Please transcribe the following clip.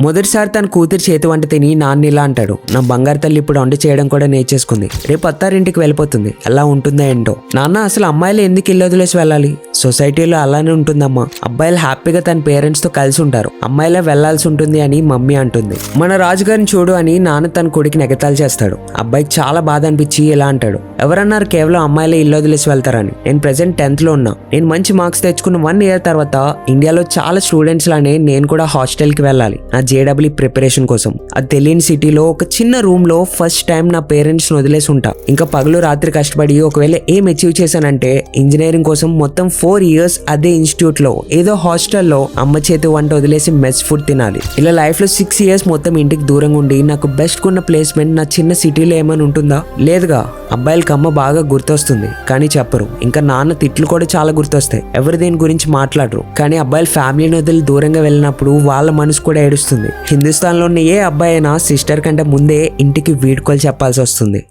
మొదటిసారి తన కూతురు చేతి వంట తిని నాన్న ఇలా అంటాడు, నా బంగారు తల్లి ఇప్పుడు వంట చేయడం కూడా నేర్చేసుకుంది, రేపు అత్తారింటికి వెళ్ళిపోతుంది, ఎలా ఉంటుందో ఏంటో. నాన్న అసలు అమ్మాయిలు ఎందుకు ఇల్లు వదిలేసి వెళ్ళాలి, సొసైటీలో అలానే ఉంటుందమ్మా, అబ్బాయిలు హ్యాపీగా తన పేరెంట్స్ తో కలిసి ఉంటారు, అమ్మాయిలే వెళ్లాల్సి ఉంటుంది అని మమ్మీ అంటుంది. మన రాజుగారిని చూడు అని నాన్న తన కొడుకుని ఎగతాళి చేస్తాడు. అబ్బాయికి చాలా బాధ అనిపించి ఇలా అంటాడు, ఎవరన్నారు కేవలం అమ్మాయిలే ఇల్లు వదిలేసి వెళ్తారని, నేను ప్రెసెంట్ 10th లో ఉన్నా, నేను మంచి మార్క్స్ తెచ్చుకున్న 1 year తర్వాత ఇండియాలో చాలా స్టూడెంట్స్ లానే నేను కూడా హాస్టల్ కి వెళ్ళాలి నా JEE ప్రిపరేషన్ కోసం. అది తెలియని సిటీలో ఒక చిన్న రూమ్ లో ఫస్ట్ టైం నా పేరెంట్స్ వదిలేసి ఉంటా. ఇంకా పగలు రాత్రి కష్టపడి ఒకవేళ ఏం అచీవ్ చేశానంటే ఇంజనీరింగ్ కోసం మొత్తం 4 years అదే ఇన్స్టిట్యూట్ లో ఏదో హాస్టల్లో అమ్మ చేతి వంట వదిలేసి మెస్ ఫుడ్ తినాలి. ఇలా లైఫ్ లో 6 years మొత్తం ఇంటికి దూరంగా ఉండి నాకు బెస్ట్ కున్న ప్లేస్మెంట్ నా చిన్న సిటీలో ఏమైనా ఉంటుందా? లేదుగా. అబ్బాయిలకి అమ్మ బాగా గుర్తొస్తుంది కానీ చెప్పరు. ఇంకా నాన్న తిట్లు కూడా చాలా గుర్తొస్తాయి, ఎవరు దేని గురించి మాట్లాడరు. కానీ అబ్బాయిలు ఫ్యామిలీని వదిలి దూరంగా వెళ్ళినప్పుడు వాళ్ళ మనసు కూడా ఏడుస్తుంది. హిందుస్థాన్లో ఉన్న ఏ అబ్బాయి అయినా సిస్టర్ కంటే ముందే ఇంటికి వీడ్కోలు చెప్పాల్సి వస్తుంది.